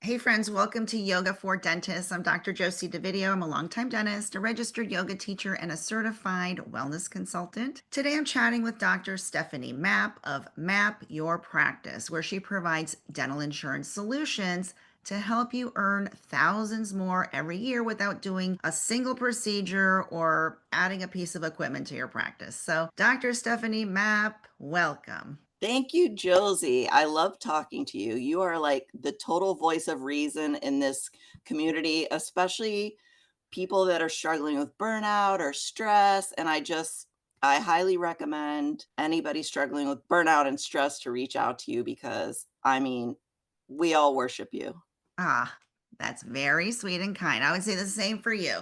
Hey friends, welcome to Yoga for Dentists. I'm Dr. Josie DeVideo. I'm a longtime dentist, a registered yoga teacher, and a certified wellness consultant. Today I'm chatting with Dr. Stephanie Mapp of Mapp Your Practice, where she provides dental insurance solutions to help you earn thousands more every year without doing a single procedure or adding a piece of equipment to your practice. So, Dr. Stephanie Mapp, welcome. Thank you, Josie. I love talking to you. You are like the total voice of reason in this community, especially people that are struggling with burnout or stress. I highly recommend anybody struggling with burnout and stress to reach out to you because we all worship you. Ah, that's very sweet and kind. I would say the same for you.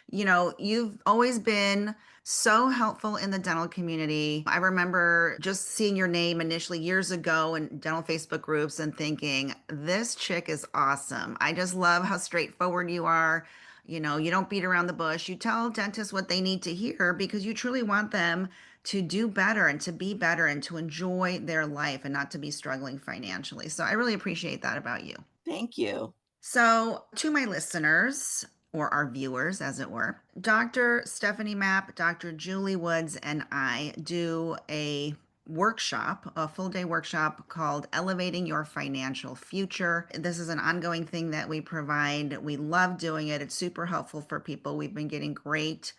You know, you've always been so helpful in the dental community. I remember just seeing your name initially years ago in dental Facebook groups and thinking, this chick is awesome. I just love how straightforward you are. You know, you don't beat around the bush. You tell dentists what they need to hear because you truly want them to do better and to be better and to enjoy their life and not to be struggling financially. So I really appreciate that about you. Thank you. So, to my listeners, or our viewers, as it were, Dr. Stephanie Mapp, Dr. Julie Woods, and I do a workshop, a full day workshop called Elevating Your Financial Future. This is an ongoing thing that we provide. We love doing it, it's super helpful for people. We've been getting great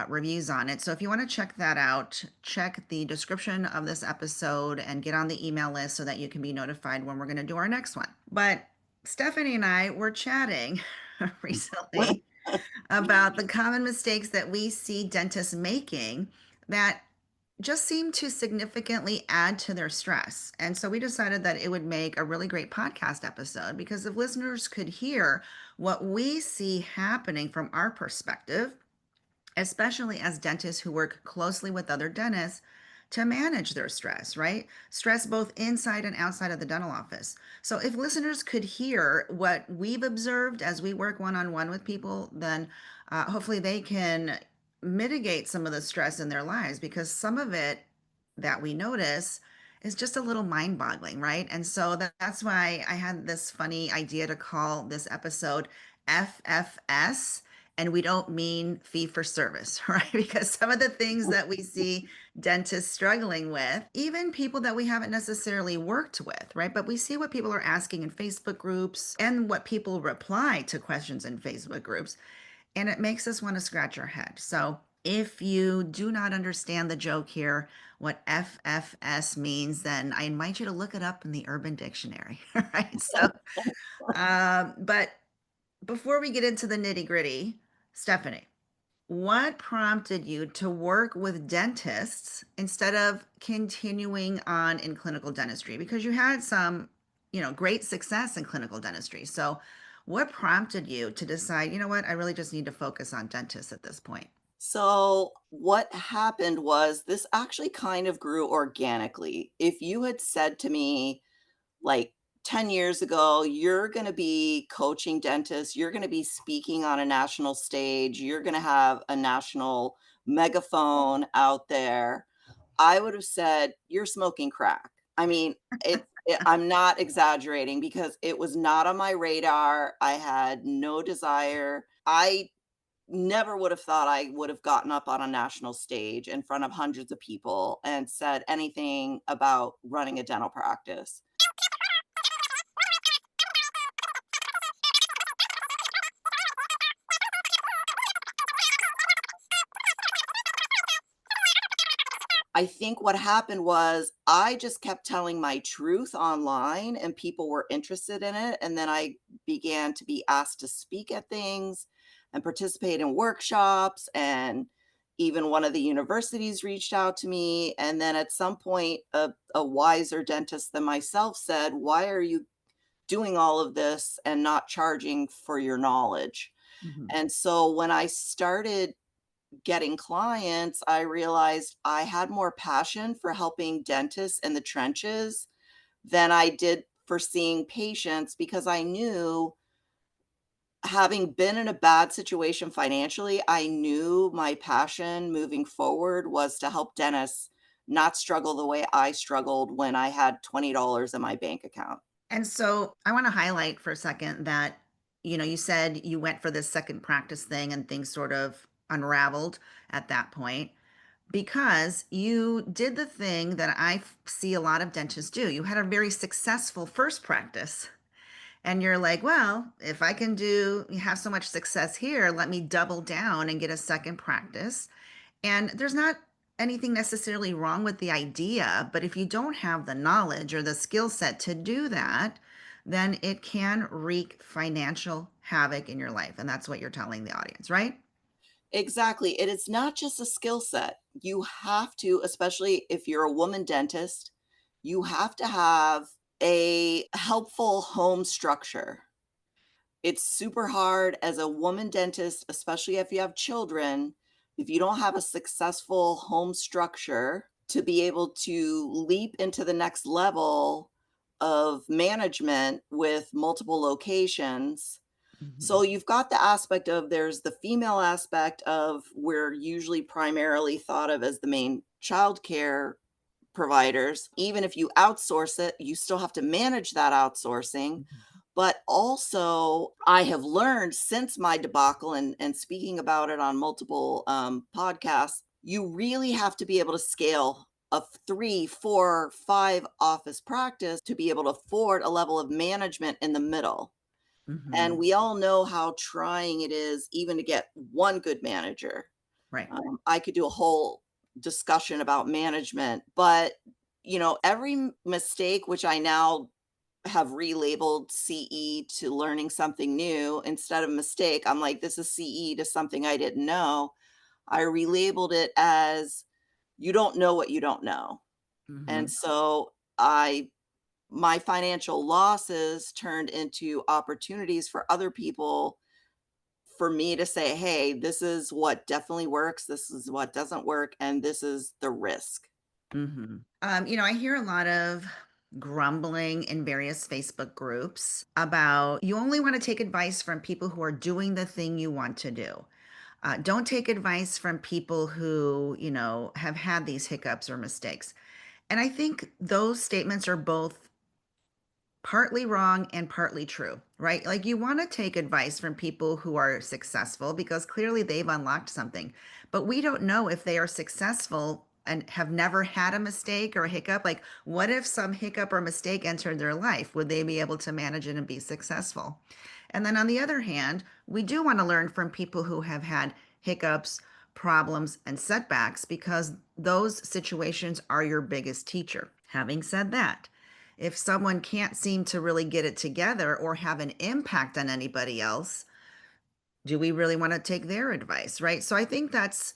reviews on it. So, if you want to check that out, check the description of this episode and get on the email list so that you can be notified when we're going to do our next one. But Stephanie and I were chatting recently about the common mistakes that we see dentists making that just seem to significantly add to their stress. And so we decided that it would make a really great podcast episode because if listeners could hear what we see happening from our perspective, especially as dentists who work closely with other dentists to manage their stress, right? Stress both inside and outside of the dental office. So, if listeners could hear what we've observed as we work one on one with people, then hopefully they can mitigate some of the stress in their lives because some of it that we notice is just a little mind boggling, right? And so that's why I had this funny idea to call this episode FFS, and we don't mean fee for service, right? Because some of the things that we see dentists struggling with, even people that we haven't necessarily worked with, right? But we see what people are asking in Facebook groups and what people reply to questions in Facebook groups, and it makes us want to scratch our head. So, if you do not understand the joke here, what FFS means, then I invite you to look it up in the Urban Dictionary, right? But before we get into the nitty gritty, Stephanie, what prompted you to work with dentists instead of continuing on in clinical dentistry? Because you had some, great success in clinical dentistry. So, what prompted you to decide, you know what, I really just need to focus on dentists at this point? So, what happened was this actually kind of grew organically. If you had said to me, like 10 years ago, you're going to be coaching dentists, you're going to be speaking on a national stage, you're going to have a national megaphone out there, I would have said, you're smoking crack. I mean, I'm not exaggerating because it was not on my radar. I had no desire. I never would have thought I would have gotten up on a national stage in front of hundreds of people and said anything about running a dental practice. I think what happened was I just kept telling my truth online and people were interested in it. And then I began to be asked to speak at things and participate in workshops. And even one of the universities reached out to me. And then at some point, a wiser dentist than myself said, why are you doing all of this and not charging for your knowledge? Mhm. And so when I started getting clients, I realized I had more passion for helping dentists in the trenches than I did for seeing patients because I knew, having been in a bad situation financially, I knew my passion moving forward was to help dentists not struggle the way I struggled when I had $20 in my bank account. And so I want to highlight for a second that, you said you went for this second practice thing and things sort of unraveled at that point because you did the thing that see a lot of dentists do. You had a very successful first practice. And you're like, well, if I can have so much success here, let me double down and get a second practice. And there's not anything necessarily wrong with the idea, but if you don't have the knowledge or the skill set to do that, then it can wreak financial havoc in your life. And that's what you're telling the audience, right? Exactly. It is not just a skill set. You have to, especially if you're a woman dentist, you have to have a helpful home structure. It's super hard as a woman dentist, especially if you have children, if you don't have a successful home structure to be able to leap into the next level of management with multiple locations. So Mhm. you've got the aspect of there's the female aspect of we're usually primarily thought of as the main childcare providers. Even if you outsource it, you still have to manage that outsourcing. Mhm. But also, I have learned since my debacle and speaking about it on multiple podcasts, you really have to be able to scale a three, four, five office practice to be able to afford a level of management in the middle. And Mhm. we all know how trying it is even to get one good manager. Right. I could do a whole discussion about management, but every mistake, which I now have relabeled CE to learning something new instead of mistake, I'm like, this is CE to something I didn't know. I relabeled it as you don't know what you don't know. And Mhm. so I my financial losses turned into opportunities for other people for me to say, "Hey, this is what definitely works, this is what doesn't work, and this is the risk." Mhm. I hear a lot of grumbling in various Facebook groups about you only want to take advice from people who are doing the thing you want to do. Don't take advice from people who, have had these hiccups or mistakes. And I think those statements are both partly wrong and partly true, right? Like you want to take advice from people who are successful because clearly they've unlocked something. But we don't know if they are successful and have never had a mistake or a hiccup. Like, what if some hiccup or mistake entered their life? Would they be able to manage it and be successful? And then on the other hand, we do want to learn from people who have had hiccups, problems, and setbacks because those situations are your biggest teacher. Having said that, if someone can't seem to really get it together or have an impact on anybody else, do we really want to take their advice, right? So I think that's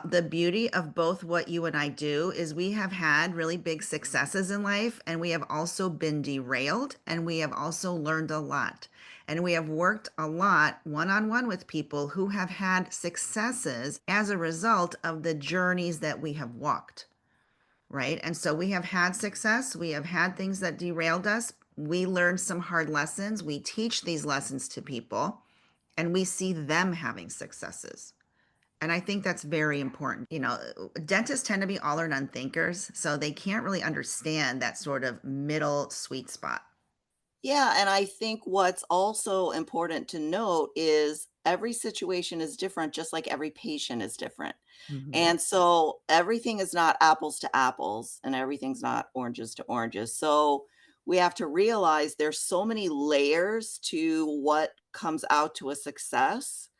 the beauty of both what you and I do is we have had really big successes in life and we have also been derailed and we have also learned a lot. And we have worked a lot one-on-one with people who have had successes as a result of the journeys that we have walked, right? And so we have had success, we have had things that derailed us. We learned some hard lessons. We teach these lessons to people and we see them having successes. And I think that's very important. Dentists tend to be all or none thinkers, so they can't really understand that sort of middle sweet spot. Yeah, and I think what's also important to note is every situation is different, just like every patient is different. Mhm. And so everything is not apples to apples and everything's not oranges to oranges. So we have to realize there's so many layers to what comes out to a success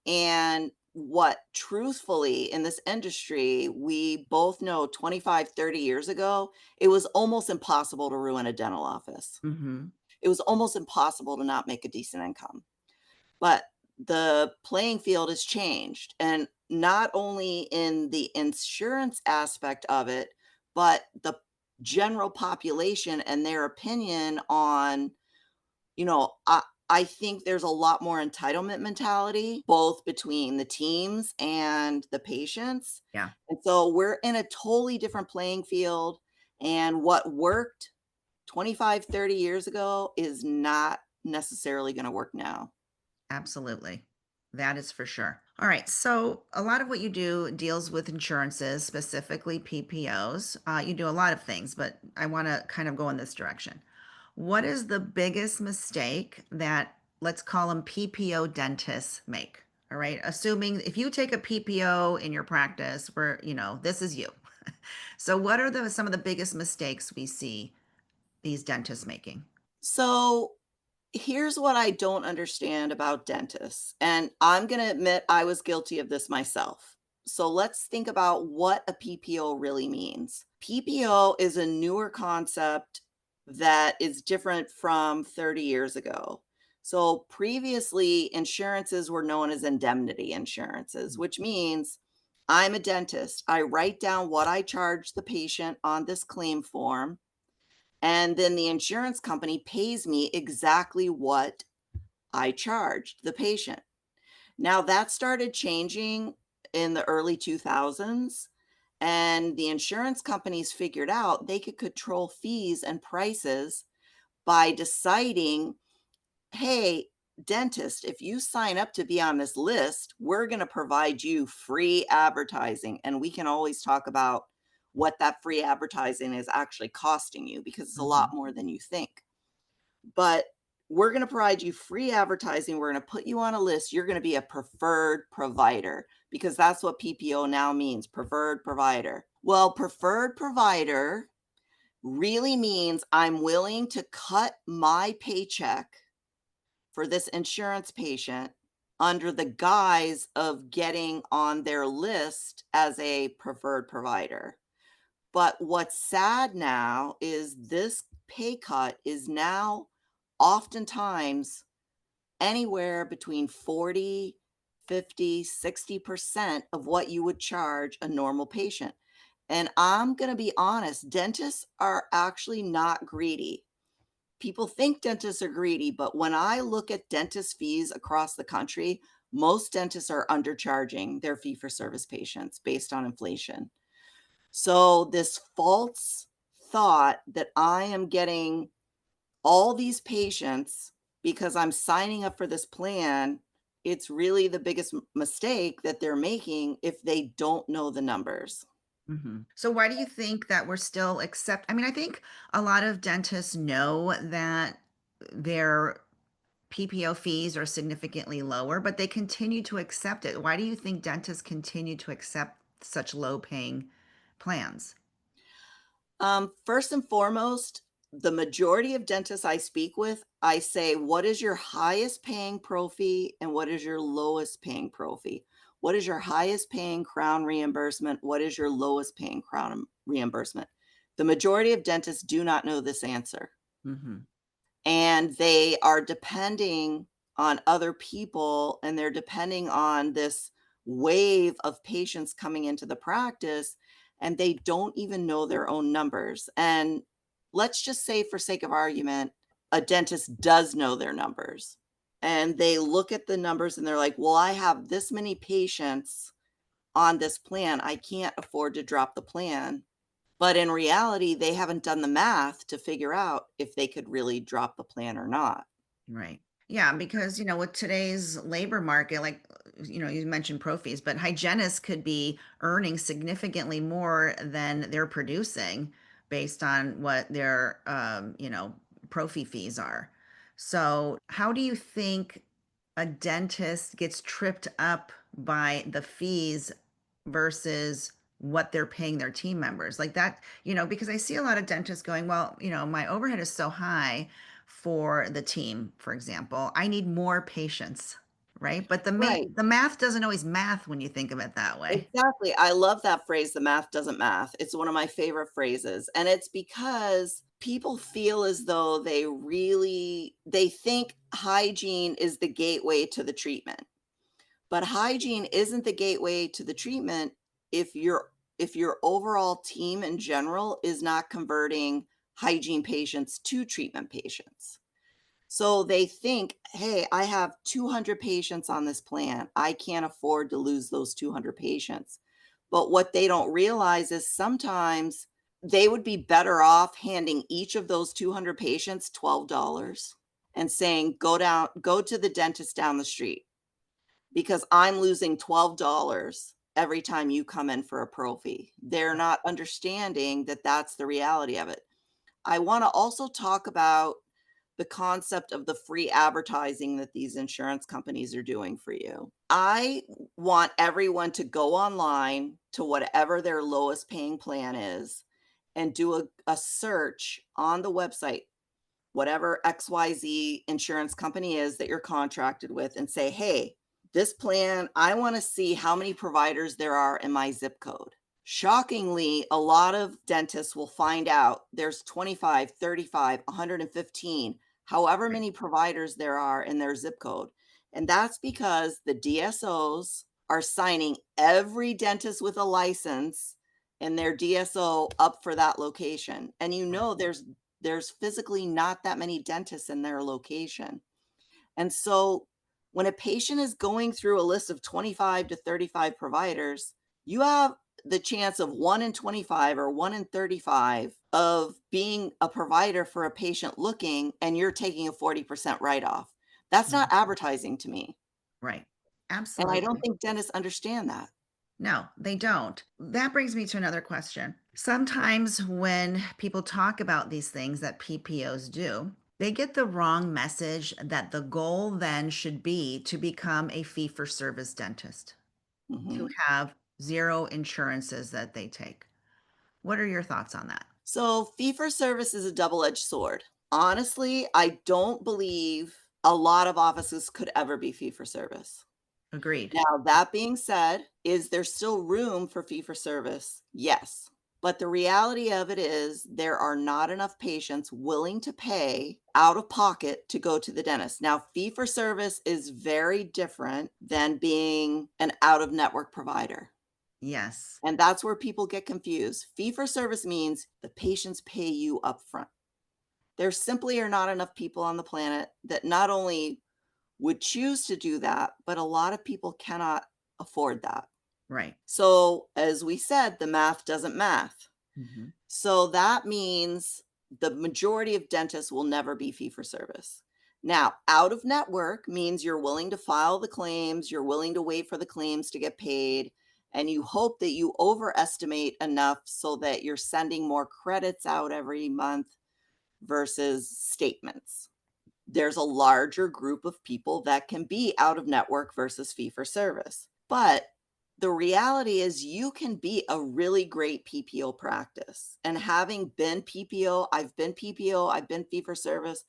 and what truthfully in this industry we both know 25, 30 years ago it was almost impossible to ruin a dental office. Mhm. It was almost impossible to not make a decent income. But the playing field has changed, and not only in the insurance aspect of it, but the general population and their opinion on, I think there's a lot more entitlement mentality, both between the teams and the patients. Yeah, And so we're in a totally different playing field. And what worked 25, 30 years ago is not necessarily going to work now. absolutely. That is for sure. All right. So, a lot of what you do deals with insurances, specifically PPOs. You do a lot of things, but I want to kind of go in this direction. What is the biggest mistake that, let's call them PPO dentists, make? All right. Assuming if you take a PPO in your practice, where, this is you. So, what are some of the biggest mistakes we see these dentists making? So here's what I don't understand about dentists, and I'm going to admit I was guilty of this myself. So let's think about what a PPO really means. PPO is a newer concept that is different from 30 years ago. So previously, insurances were known as indemnity insurances, which means I'm a dentist. I write down what I charge the patient on this claim form, and then the insurance company pays me exactly what I charged the patient. Now that started changing in the early 2000s, and the insurance companies figured out they could control fees and prices by deciding, hey, dentist, if you sign up to be on this list, we're going to provide you free advertising. And we can always talk about what that free advertising is actually costing you because it's a lot Mhm. more than you think. But we're going to provide you free advertising. We're going to put you on a list. You're going to be a preferred provider because that's what PPO now means, preferred provider. Well, preferred provider really means I'm willing to cut my paycheck for this insurance patient under the guise of getting on their list as a preferred provider. But what's sad now is this pay cut is now oftentimes anywhere between 40, 50, 60% of what you would charge a normal patient. And I'm going to be honest, dentists are actually not greedy. People think dentists are greedy, but when I look at dentist fees across the country, most dentists are undercharging their fee for service patients based on inflation. So, this false thought that I am getting all these patients because I'm signing up for this plan, it's really the biggest mistake that they're making if they don't know the numbers. Mhm. So why do you think that we're still I mean, I think a lot of dentists know that their PPO fees are significantly lower, but they continue to accept it. Why do you think dentists continue to accept such low paying plans? First and foremost, the majority of dentists I speak with, I say, what is your highest paying pro fee and what is your lowest paying pro fee? What is your highest paying crown reimbursement? What is your lowest paying crown reimbursement? The majority of dentists do not know this answer. Mhm. And they are depending on other people and they're depending on this wave of patients coming into the practice and they don't even know their own numbers. And let's just say, for sake of argument, a dentist does know their numbers and they look at the numbers and they're like, well, I have this many patients on this plan. I can't afford to drop the plan. But in reality, they haven't done the math to figure out if they could really drop the plan or not. Right. Yeah, because, with today's labor market, like, you mentioned pro fees, but hygienists could be earning significantly more than they're producing based on what their, pro fee fees are. So, how do you think a dentist gets tripped up by the fees versus what they're paying their team members? Like that, because I see a lot of dentists going, well, my overhead is so high for the team, for example. I need more patients, right? But Right. the math doesn't always math when you think of it that way. Exactly. I love that phrase, the math doesn't math. It's one of my favorite phrases. And it's because people feel as though they think hygiene is the gateway to the treatment. But hygiene isn't the gateway to the treatment if your overall team in general is not converting hygiene patients to treatment patients. So they think, hey, I have 200 patients on this plan. I can't afford to lose those 200 patients. But what they don't realize is sometimes they would be better off handing each of those 200 patients $12 and saying, go to the dentist down the street because I'm losing $12 every time you come in for a pro fee. They're not understanding that that's the reality of it. I want to also talk about the concept of the free advertising that these insurance companies are doing for you. I want everyone to go online to whatever their lowest paying plan is and do a search on the website, whatever XYZ insurance company is that you're contracted with, and say, hey, this plan, I want to see how many providers there are in my zip code. Shockingly, a lot of dentists will find out there's 25, 35, 115, however Right. many providers there are in their zip code. And that's because the DSOs are signing every dentist with a license and their DSO up for that location. And there's physically not that many dentists in their location. And so when a patient is going through a list of 25 to 35 providers, you have the chance of 1 in 25 or 1 in 35 of being a provider for a patient looking, and you're taking a 40% write off. That's not Mhm. advertising to me. Right. And I don't Absolutely. think dentists understand that. No, they don't. That brings me to another question. Sometimes when people talk about these things that PPOs do, they get the wrong message that the goal then should be to become a fee for service dentist, to Mhm. have zero insurances that they take. What are your thoughts on that? So, fee for service is a double edged sword. Honestly, I don't believe a lot of offices could ever be fee for service. Agreed. Now, that being said, is there still room for fee for service? Yes. But the reality of it is, there are not enough patients willing to pay out of pocket to go to the dentist. Now, fee for service is very different than being an out of network provider. Yes. And that's where people get confused. Fee for service means the patients pay you upfront. There simply are not enough people on the planet that not only would choose to do that, but a lot of people cannot afford that. Right. So, as we said, the math doesn't math. Mhm. So that means the majority of dentists will never be fee for service. Now, out of network means you're willing to file the claims, you're willing to wait for the claims to get paid, and you hope that you overestimate enough so that you're sending more credits out every month versus statements. There's a larger group of people that can be out of network versus fee for service. But the reality is, you can be a really great PPO practice. And having been PPO, I've been fee for service.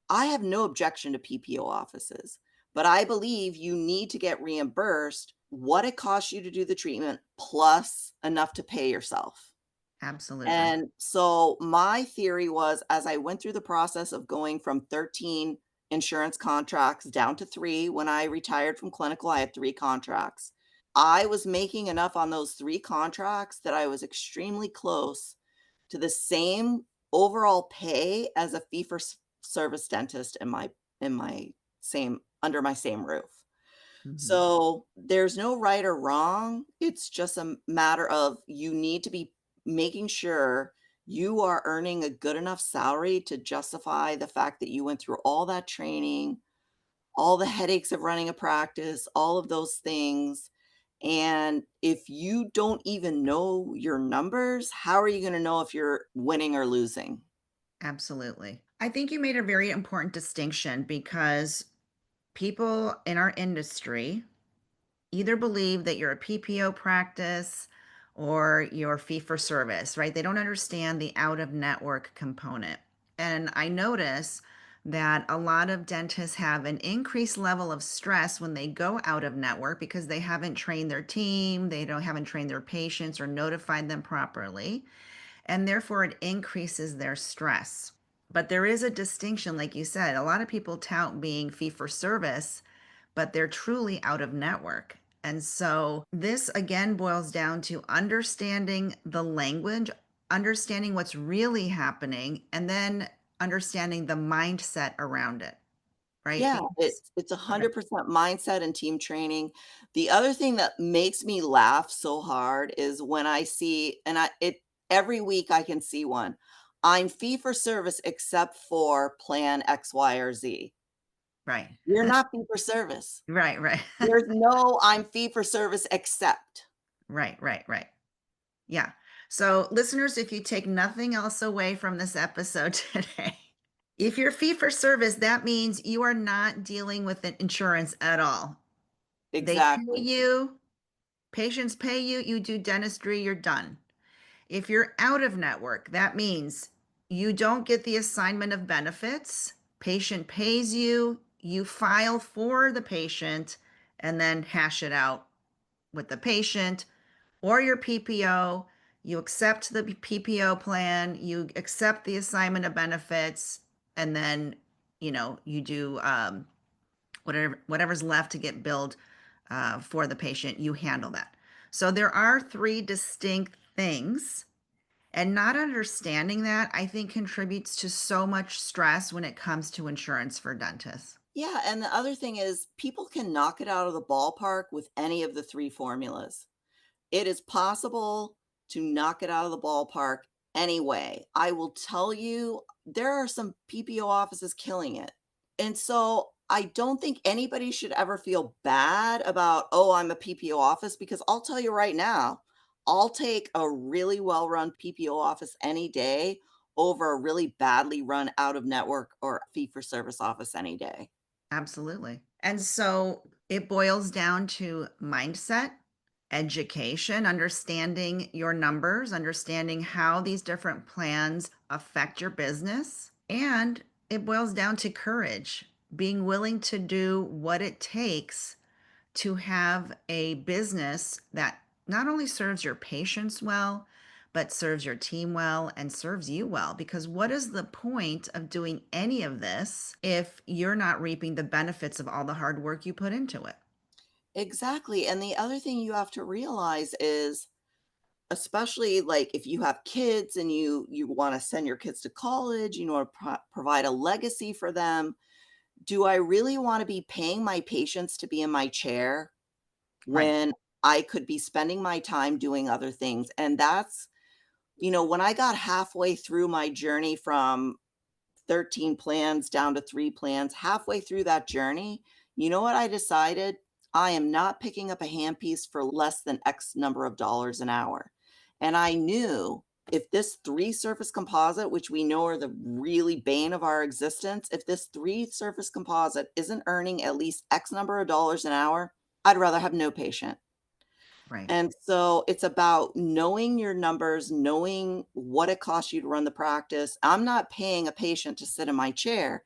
I have no objection to PPO offices, but I believe you need to get reimbursed what it costs you to do the treatment plus enough to pay yourself. Absolutely. And so my theory was, as I went through the process of going from 13 insurance contracts down to 3 when I retired from clinical, I had 3 contracts. I was making enough on those 3 contracts that I was extremely close to the same overall pay as a fee for service dentist in my same under my same roof. Mhm. So, there's no right or wrong. It's just a matter of, you need to be making sure you are earning a good enough salary to justify the fact that you went through all that training, all the headaches of running a practice, all of those things. And if you don't even know your numbers, how are you gonna know if you're winning or losing? Absolutely. I think you made a very important distinction because people in our industry either believe that you're a PPO practice or you're fee for service, right? They don't understand the out of network component. And I notice that a lot of dentists have an increased level of stress when they go out of network because they haven't trained their team, they don't haven't trained their patients or notified them properly, and therefore it increases their stress. But there is a distinction, like you said, a lot of people tout being fee for service, but they're truly out of network. And so this again boils down to understanding the language, understanding what's really happening, and then understanding the mindset around it, right? Yeah, Because, it's okay. 100% mindset and team training. The other thing that makes me laugh so hard is when I see, and I it every week I can see one. I'm fee for service except for plan X, Y, or Z. Right. You're not fee for service. Right, right. There's no I'm fee for service except. Right, right, right. Yeah. So, listeners, if you take nothing else away from this episode today, If you're fee for service, that means you are not dealing with insurance at all. They pay Exactly. you, patients pay you, you do dentistry, you're done. If you're out of network, that means you don't get the assignment of benefits. Patient pays you, you file for the patient, and then hash it out with the patient or your PPO. You accept the PPO plan, you accept the assignment of benefits, and then you do whatever's left to get billed for the patient. You handle that. So there are three distinct things, and not understanding that, I think, contributes to so much stress when it comes to insurance for dentists. Yeah, and the other thing is people can knock it out of the ballpark with any of the 3 formulas. It is possible to knock it out of the ballpark anyway. I will tell you, there are some PPO offices killing it. And so I don't think anybody should ever feel bad about, "Oh, I'm a PPO office," because I'll tell you right now, I'll take a really well-run PPO office any day over a really badly run out of network or fee for service office any day. Absolutely. And so it boils down to mindset, education, understanding your numbers, understanding how these different plans affect your business. And it boils down to courage, being willing to do what it takes to have a business that not only serves your patients well, but serves your team well and serves you well. Because what is the point of doing any of this if you're not reaping the benefits of all the hard work you put into it? Exactly, and the other thing you have to realize is, especially, like, if you have kids and you wanna send your kids to college, you wanna provide a legacy for them, do I really wanna be paying my patients to be in my chair Right. when I could be spending my time doing other things? And that's when I got halfway through my journey from 13 plans down to 3 plans, halfway through that journey, you know what I decided? I am not picking up a handpiece for less than X number of dollars an hour. And I knew if this 3 surface composite, which we know are the really bane of our existence, if this 3 surface composite isn't earning at least X number of dollars an hour, I'd rather have no patient. Right. And so it's about knowing your numbers, knowing what it costs you to run the practice. I'm not paying a patient to sit in my chair,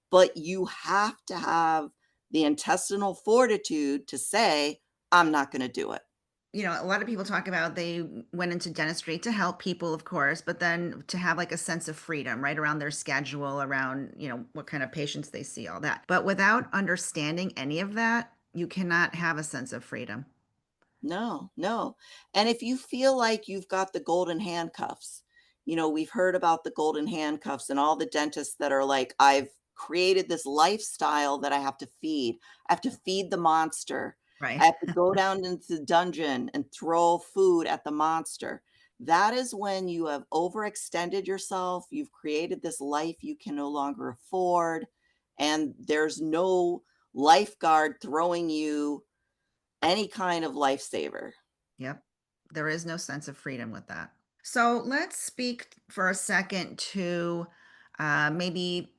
but you have to have the intestinal fortitude to say, "I'm not gonna do it." A lot of people talk about they went into dentistry to help people, of course, but then to have like a sense of freedom, right, around their schedule, around, what kind of patients they see, all that. But without understanding any of that, you cannot have a sense of freedom. No, no. And if you feel like you've got the golden handcuffs, we've heard about the golden handcuffs and all the dentists that are like, "I've created this lifestyle that I have to feed. I have to feed the monster. Right. I have to go down into the dungeon and throw food at the monster." That is when you have overextended yourself. You've created this life you can no longer afford, and there's no lifeguard throwing you any kind of lifesaver. Yep. There is no sense of freedom with that. So let's speak for a second to maybe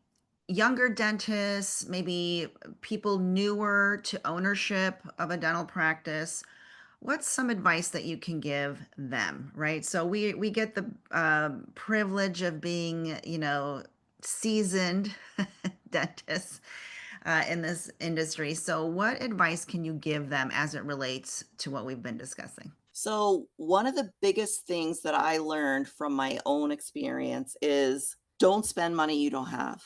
younger dentists, maybe people newer to ownership of a dental practice. What's some advice that you can give them, right? So we get the privilege of being, seasoned dentists in this industry. So, what advice can you give them as it relates to what we've been discussing? So, one of the biggest things that I learned from my own experience is don't spend money you don't have.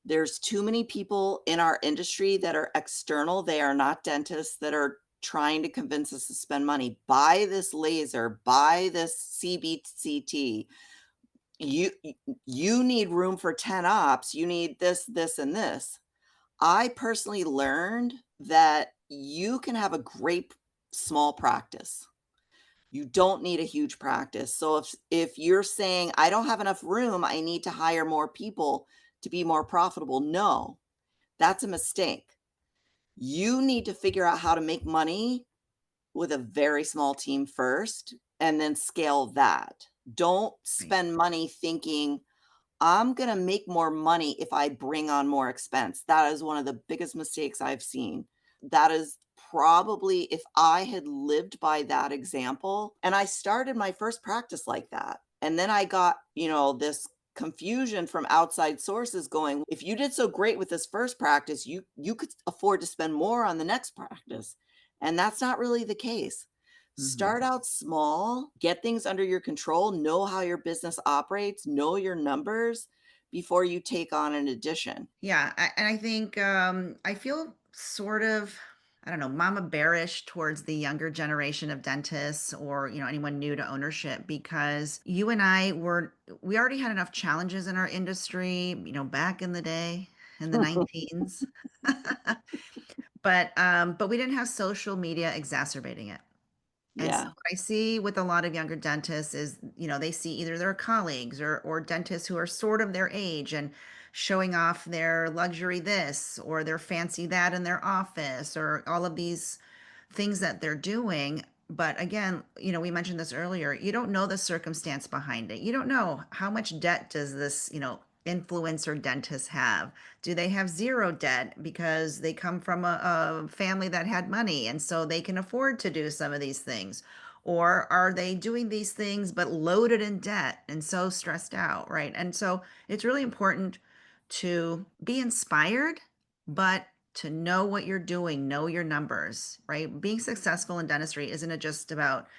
There's too many people in our industry that are external, they are not dentists, that are trying to convince us to spend money. Buy this laser, buy this CBCT. You need room for 10 ops, you need this, this, and this. I personally learned that you can have a great small practice. You don't need a huge practice. So if you're saying, "I don't have enough room, I need to hire more people to be more profitable." No, that's a mistake. You need to figure out how to make money with a very small team first and then scale that. Don't Right. spend money thinking, I'm gonna make more money if I bring on more expense. That is one of the biggest mistakes I've seen. That is probably if I had lived by that example, and I started my first practice like that. And then I got, this confusion from outside sources going, if you did so great with this first practice, you could afford to spend more on the next practice. And that's not really the case. Mhm. Start out small, get things under your control, know how your business operates, know your numbers before you take on an addition. Yeah, and I think, I feel sort of, I don't know, mama bearish towards the younger generation of dentists or, anyone new to ownership because you and we already had enough challenges in our industry, back in the day in the 19s. But we didn't have social media exacerbating it. And so Yeah. what I see with a lot of younger dentists is, they see either their colleagues or dentists who are sort of their age and showing off their luxury this or their fancy that in their office or all of these things that they're doing. But again, we mentioned this earlier, you don't know the circumstance behind it. You don't know how much debt does this, influencer dentist have? Do they have zero debt because they come from a family that had money and so they can afford to do some of these things? Or are they doing these things but loaded in debt and so stressed out, right? And so it's really important to be inspired, but to know what you're doing, know your numbers, right? Being successful in dentistry isn't it just about,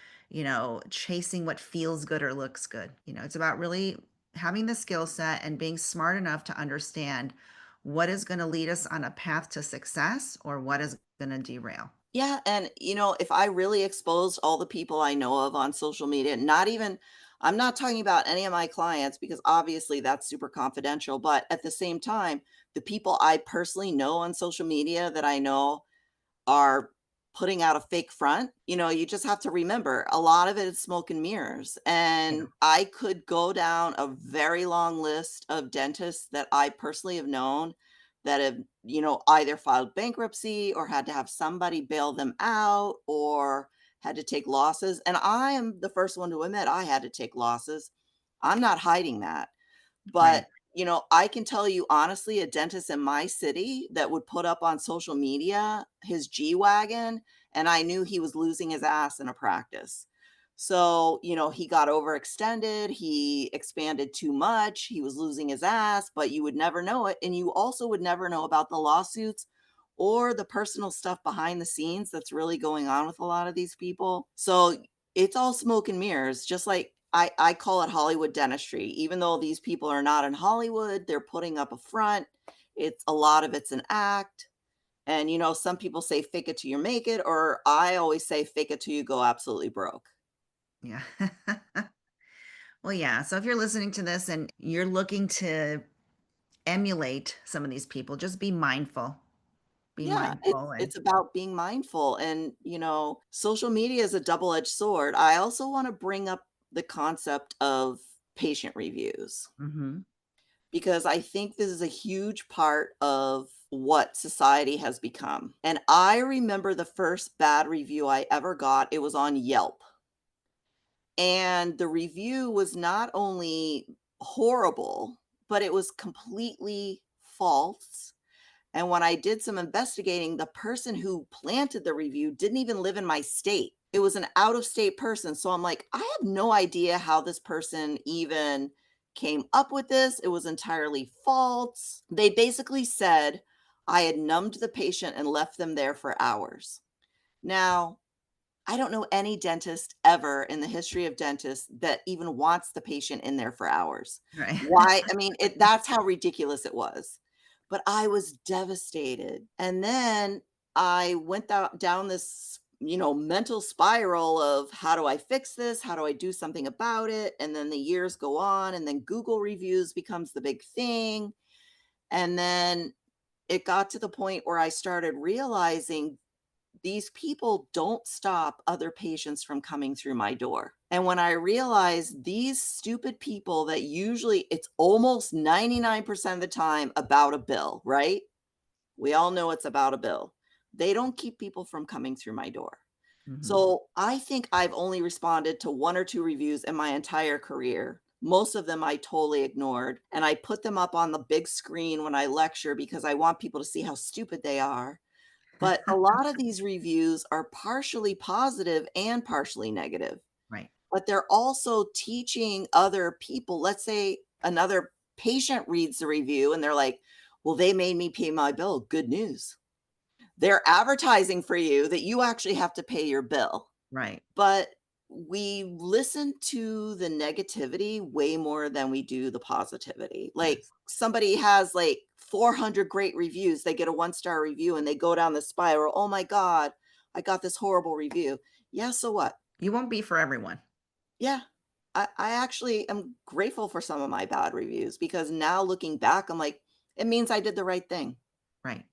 chasing what feels good or looks good. It's about really having the skill set and being smart enough to understand what is going to lead us on a path to success or what is going to derail. Yeah, and if I really exposed all the people I know of on social media, not even I'm not talking about any of my clients because obviously that's super confidential, but at the same time, the people I personally know on social media that I know are putting out a fake front, you just have to remember a lot of it is smoke and mirrors. Yeah. And I could go down a very long list of dentists that I personally have known that have, either filed bankruptcy or had to have somebody bail them out or had to take losses. And I am the first one to admit I had to take losses. I'm not hiding that. Right. But, I can tell you honestly, a dentist in my city that would put up on social media his G-Wagon, and I knew he was losing his ass in a practice. So, he got overextended, he expanded too much, he was losing his ass, but you would never know it. And you also would never know about the lawsuits or the personal stuff behind the scenes that's really going on with a lot of these people. So it's all smoke and mirrors, just like I call it Hollywood dentistry. Even though these people are not in Hollywood, they're putting up a front. It's a lot of it's an act. And some people say fake it till you make it, or I always say fake it till you go absolutely broke. Yeah. Well, yeah. So if you're listening to this and you're looking to emulate some of these people, just be mindful. Be Yeah, mindful and it's about being mindful and, social media is a double-edged sword. I also want to bring up the concept of patient reviews mhm. because I think this is a huge part of what society has become. And I remember the first bad review I ever got, it was on Yelp. And the review was not only horrible, but it was completely false. And when I did some investigating, the person who planted the review didn't even live in my state. It was an out of state person. So I'm like, I have no idea how this person even came up with this. It was entirely false. They basically said I had numbed the patient and left them there for hours. Now, I don't know any dentist ever in the history of dentists that even wants the patient in there for hours. Right. Why? I mean, that's how ridiculous it was. But I was devastated. And then I went down this, mental spiral of how do I fix this? How do I do something about it? And then the years go on, and then Google reviews becomes the big thing. And then it got to the point where I started realizing these people don't stop other patients from coming through my door. And when I realized these stupid people that usually it's almost 99% of the time about a bill, right? We all know it's about a bill. They don't keep people from coming through my door. Mhm. So I think I've only responded to one or two reviews in my entire career. Most of them I totally ignored, and I put them up on the big screen when I lecture because I want people to see how stupid they are. But a lot of these reviews are partially positive and partially negative, Right. but they're also teaching other people. Let's say another patient reads the review and they're like, "Well, they made me pay my bill. Good news." They're advertising for you that you actually have to pay your bill. Right. But we listen to the negativity way more than we do the positivity. Like, Yes. somebody has, like, 400 great reviews, they get a one-star review, and they go down the spiral, "Oh my god, I got this horrible review." Yeah, so what? You won't be for everyone. Yeah. I actually am grateful for some of my bad reviews because now looking back, I'm like, "It means I did the right thing." Right.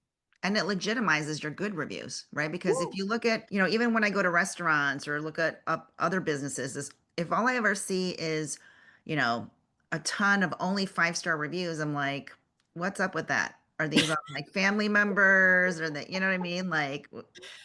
And it legitimizes your good reviews, right? Because if Yeah. you look at, even when I go to restaurants or look at other businesses, is if all I ever see is, you know, a ton of only 5-star reviews, I'm like, what's up with that? Are these all like family members or that, you know what I mean? Like,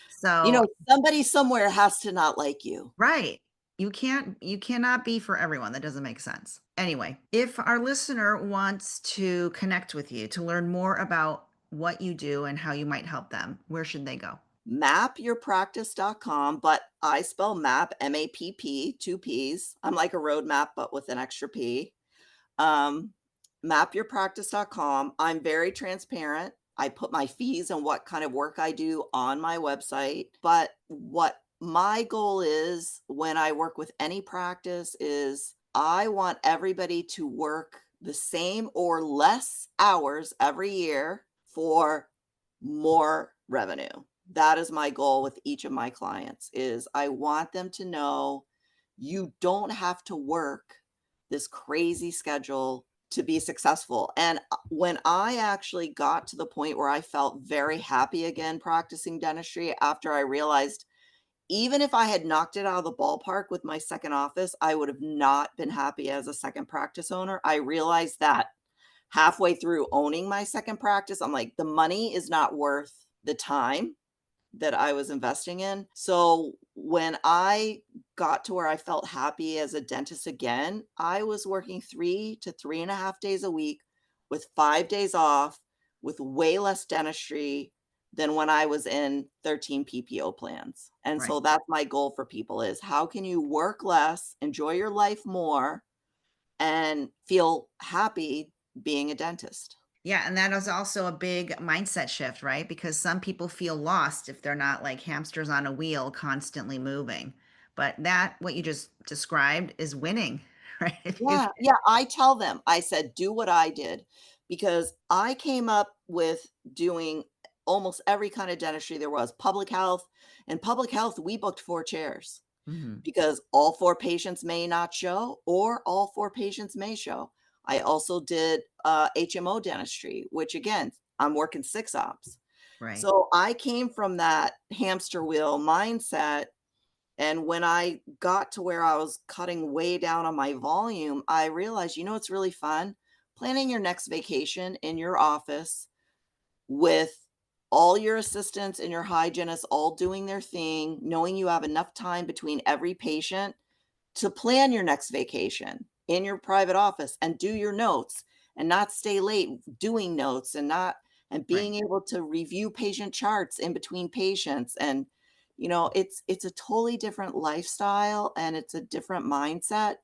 so, Somebody somewhere has to not like you. right. You cannot be for everyone. That doesn't make sense. Anyway, if our listener wants to connect with you to learn more about what you do and how you might help them, where should they go? Mappyourpractice.com, but I spell map, M-A-P-P, 2 P's. I'm like a roadmap, but with an extra P. Um, Mappyourpractice.com. I'm very transparent. I put my fees and what kind of work I do on my website. But what my goal is when I work with any practice is I want everybody to work the same or less hours every year for more revenue. That is my goal with each of my clients is I want them to know you don't have to work this crazy schedule to be successful. And when I actually got to the point where I felt very happy again practicing dentistry after I realized even if I had knocked it out of the ballpark with my second office, I would have not been happy as a second practice owner. I realized that halfway through owning my second practice, I'm like, the money is not worth the time that I was investing in. So when I got to where I felt happy as a dentist again, I was working 3 to 3.5 days a week with 5 days off with way less dentistry than when I was in 13 PPO plans. And Right. so that's my goal for people is how can you work less, enjoy your life more, and feel happy being a dentist? Yeah, and that is also a big mindset shift, right? Because some people feel lost if they're not like hamsters on a wheel constantly moving. But that, what you just described, is winning, right? If you Yeah, yeah, I tell them, I said, "Do what I did," because I came up with doing almost every kind of dentistry there was. Public health in public health, we booked 4 chairs Mhm. because all 4 patients may not show or all 4 patients may show. I also did, HMO dentistry, which again, I'm working 6 ops. Right. So I came from that hamster wheel mindset, and when I got to where I was cutting way down on my volume, I realized, it's really fun? Planning your next vacation in your office with all your assistants and your hygienists all doing their thing, knowing you have enough time between every patient to plan your next vacation in your private office and do your notes and not stay late doing notes and Right. being able to review patient charts in between patients and it's a totally different lifestyle and it's a different mindset,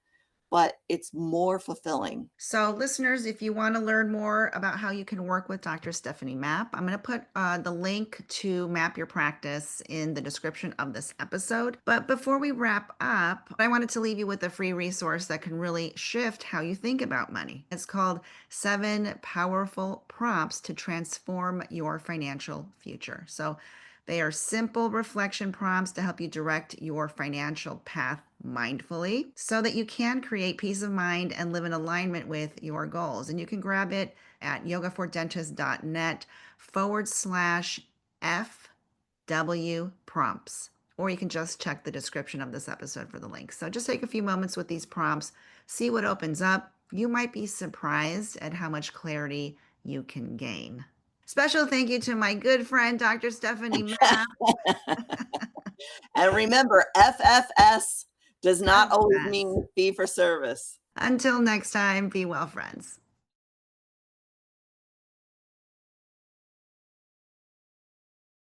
but it's more fulfilling. So, listeners, if you want to learn more about how you can work with Dr. Stephanie Mapp, I'm going to put the link to Map Your Practice in the description of this episode. But before we wrap up, I wanted to leave you with a free resource that can really shift how you think about money. It's called 7 Powerful Prompts to Transform Your Financial Future. So, they are simple reflection prompts to help you direct your financial path mindfully so that you can create peace of mind and live in alignment with your goals. And you can grab it at yogafordentist.net/FW prompts. Or you can just check the description of this episode for the link. So just take a few moments with these prompts, see what opens up. You might be surprised at how much clarity you can gain. Special thank you to my good friend, Dr. Stephanie Mapp. And remember, FFS does not always Yes. mean fee for service. Until next time, be well, friends.